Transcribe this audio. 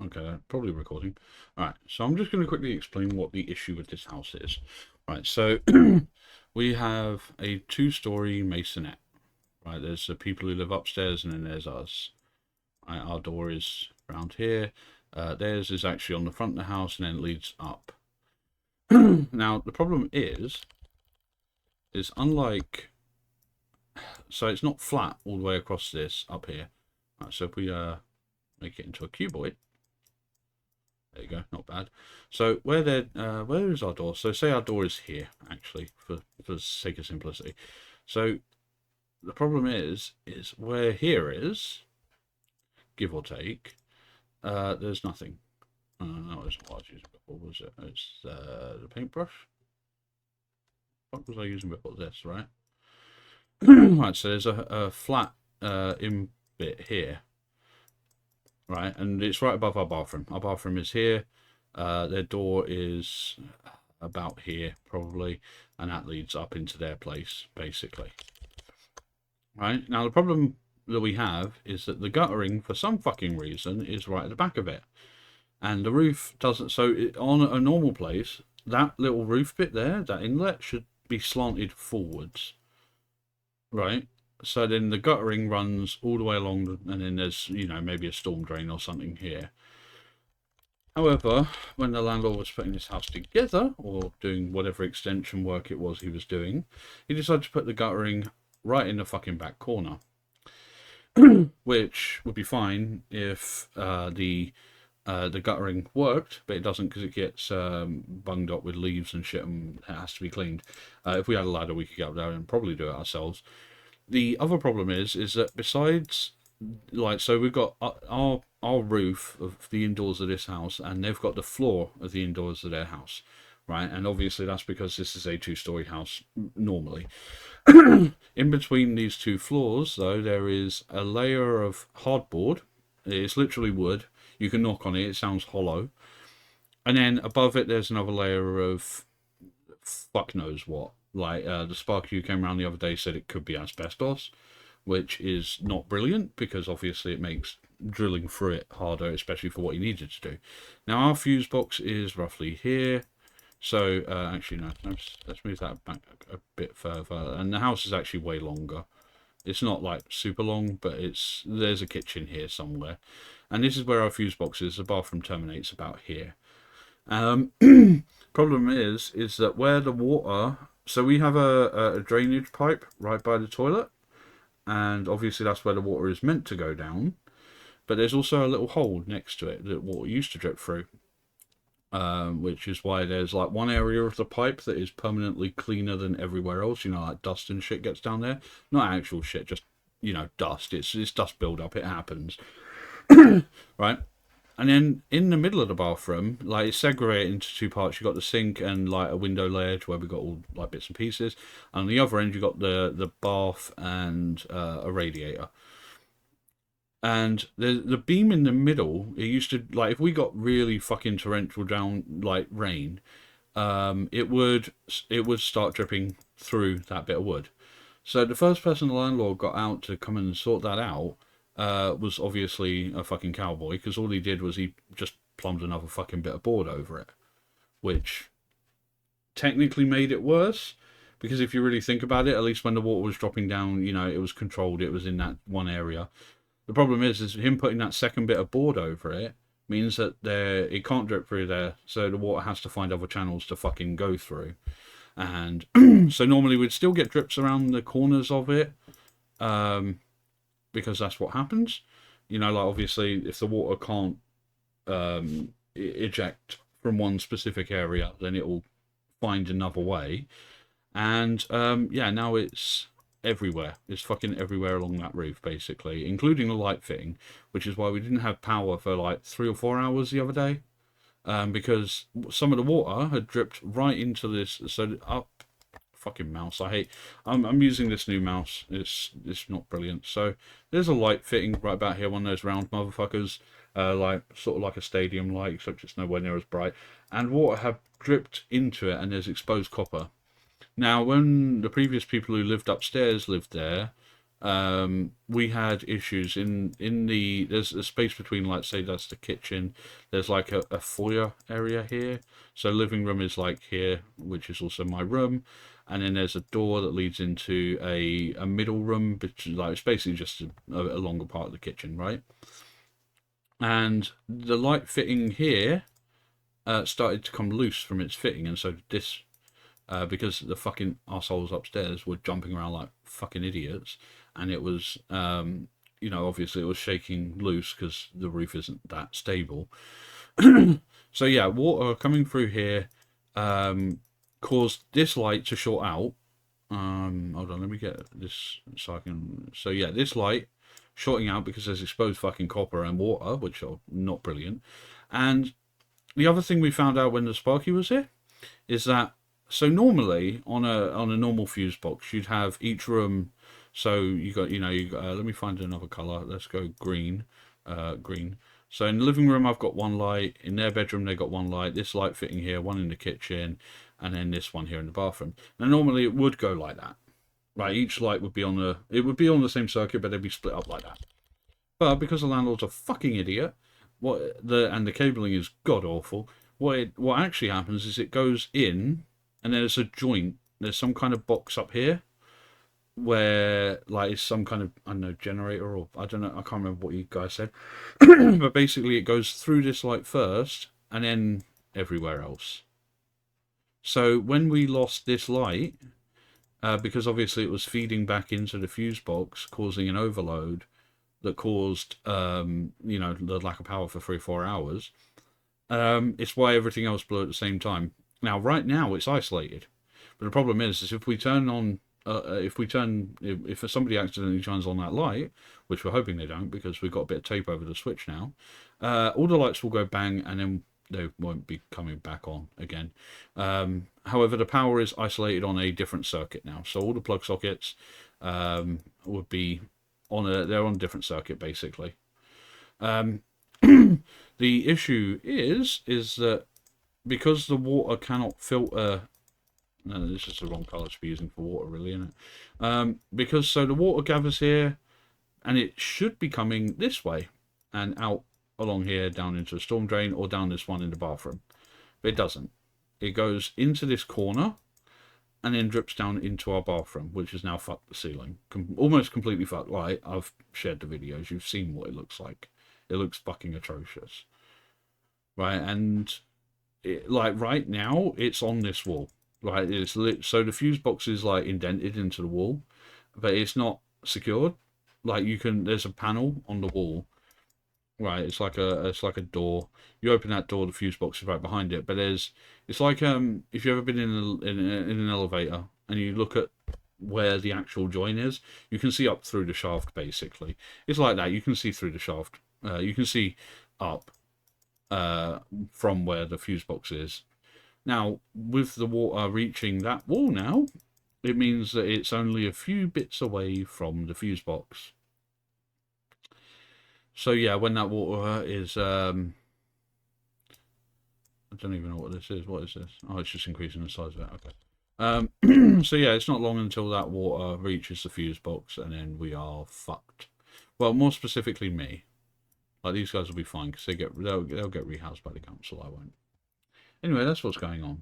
Okay, probably recording. All right, so I'm just going to quickly explain what the issue with this house is. Right, so we have a two-story masonette. Right, there's the people who live upstairs, and then there's us. Right, our door is around here. Theirs is actually on the front of the house, and then it leads up. Now, the problem is unlike, so it's not flat all the way across this up here. Right, so if we make it into a cuboid. There you go, not bad. So where is our door? So say our door is here, actually, for the sake of simplicity. So the problem is where here is, give or take, there's nothing. That was what I was using before, was it? It's the paintbrush. What was I using before this, right? Right, so there's a flat in bit here. Right, and it's right above our bathroom. Our bathroom is here. Their door is about here, probably, and that leads up into their place, basically. Right, now the problem that we have is that the guttering, for some fucking reason, is right at the back of it. And the roof doesn't, so on a normal place, that little roof bit there, that inlet, should be slanted forwards. Right? So then the guttering runs all the way along, and then there's, maybe a storm drain or something here. However, when the landlord was putting this house together, or doing whatever extension work it was he was doing, he decided to put the guttering right in the fucking back corner. Which would be fine if the guttering worked, but it doesn't, because it gets bunged up with leaves and shit, and it has to be cleaned. If we had a ladder, we could get up there and probably do it ourselves. The other problem is that besides, like, so we've got our roof of the indoors of this house, and they've got the floor of the indoors of their house, right? And obviously that's because this is a two-story house normally. In between these two floors, though, there is a layer of hardboard. It's literally wood. You can knock on it; it sounds hollow. And then above it, there's another layer of fuck knows what. Like the spark who came around the other day said it could be asbestos, which is not brilliant because obviously it makes drilling through it harder, especially for what you needed to do. Now our fuse box is roughly here, so actually no, let's move that back a bit further. And the house is actually way longer. It's not like super long, but there's a kitchen here somewhere, and this is where our fuse box is. The bathroom terminates about here. Problem is that where the water, so we have a drainage pipe right by the toilet, and obviously that's where the water is meant to go down, but there's also a little hole next to it that water used to drip through, which is why there's like one area of the pipe that is permanently cleaner than everywhere else. Like dust and shit gets down there. Not actual shit, just dust. It's dust build-up. It happens. Right? And then in the middle of the bathroom, like it's segregated into two parts. You've got the sink and like a window ledge where we've got all like bits and pieces. And on the other end, you've got the bath and a radiator. And the beam in the middle, it used to, like, if we got really fucking torrential down like rain, it would start dripping through that bit of wood. So the first person the landlord got out to come and sort that out was obviously a fucking cowboy, because all he did was he just plumbed another fucking bit of board over it, which technically made it worse, because if you really think about it, at least when the water was dropping down, it was controlled, it was in that one area. The problem is him putting that second bit of board over it means that it can't drip through there, so the water has to find other channels to fucking go through. And so normally we'd still get drips around the corners of it, because that's what happens. Like obviously if the water can't eject from one specific area, then it will find another way. And yeah, now it's everywhere. It's fucking everywhere along that roof, basically, including the light fitting, which is why we didn't have power for like 3 or 4 hours the other day, because some of the water had dripped right into this. So up, fucking mouse. I'm using this new mouse. It's not brilliant. So there's a light fitting right about here, one of those round motherfuckers, like sort of like a stadium light, except it's nowhere near as bright. And water had dripped into it, and there's exposed copper. Now, when the previous people who lived upstairs lived there, we had issues in the there's a space between, like, say that's the kitchen. There's like a foyer area here. So living room is like here, which is also my room, and then there's a door that leads into a middle room, which is like it's basically just a longer part of the kitchen, right? And the light fitting here started to come loose from its fitting, and so this because the fucking assholes upstairs were jumping around like fucking idiots, and it was, obviously it was shaking loose because the roof isn't that stable. So yeah, water coming through here caused this light to short out. Hold on, let me get this so I can. So yeah, this light shorting out because there's exposed fucking copper and water, which are not brilliant. And the other thing we found out when the Sparky was here is that, so normally on a normal fuse box you'd have each room. So let me find another color. Let's go green. Green. So in the living room I've got one light. In their bedroom they got one light. This light fitting here, one in the kitchen, and then this one here in the bathroom. Now normally it would go like that, right? Each light would be on the same circuit, but they'd be split up like that. But because the landlord's a fucking idiot, and the cabling is god awful, what actually happens is it goes in, and there's a joint. There's some kind of box up here where, like, it's some kind of, I don't know, generator, or I don't know, I can't remember what you guys said. But basically it goes through this light first and then everywhere else. So when we lost this light, because obviously it was feeding back into the fuse box, causing an overload that caused the lack of power for 3 or 4 hours, it's why everything else blew at the same time. Now right now it's isolated, but the problem is if we turn on if somebody accidentally turns on that light, which we're hoping they don't because we've got a bit of tape over the switch now, all the lights will go bang and then they won't be coming back on again. However, the power is isolated on a different circuit now, so all the plug sockets would be they're on a different circuit basically. The issue is that because the water cannot filter. No, this is the wrong colour to be using for water, really, isn't it? Because the water gathers here, and it should be coming this way and out along here down into the storm drain or down this one in the bathroom, but it doesn't. It goes into this corner and then drips down into our bathroom, which is now fucked the ceiling, almost completely fucked. Like, I've shared the videos, you've seen what it looks like. It looks fucking atrocious, right? And like right now, it's on this wall. Right, it's lit, so the fuse box is like indented into the wall, but it's not secured. Like there's a panel on the wall, right? It's like a door. You open that door, the fuse box is right behind it. But it's like if you've ever been in an elevator and you look at where the actual join is, you can see up through the shaft. Basically, it's like that. You can see through the shaft. You can see up from where the fuse box is. Now, with the water reaching that wall now, it means that it's only a few bits away from the fuse box. So yeah, when that water is, I don't even know what this is. What is this? Oh, it's just increasing the size of it. Okay. So yeah, it's not long until that water reaches the fuse box, and then we are fucked. Well, more specifically me. Like, these guys will be fine because they'll get rehoused by the council. I won't. Anyway, that's what's going on.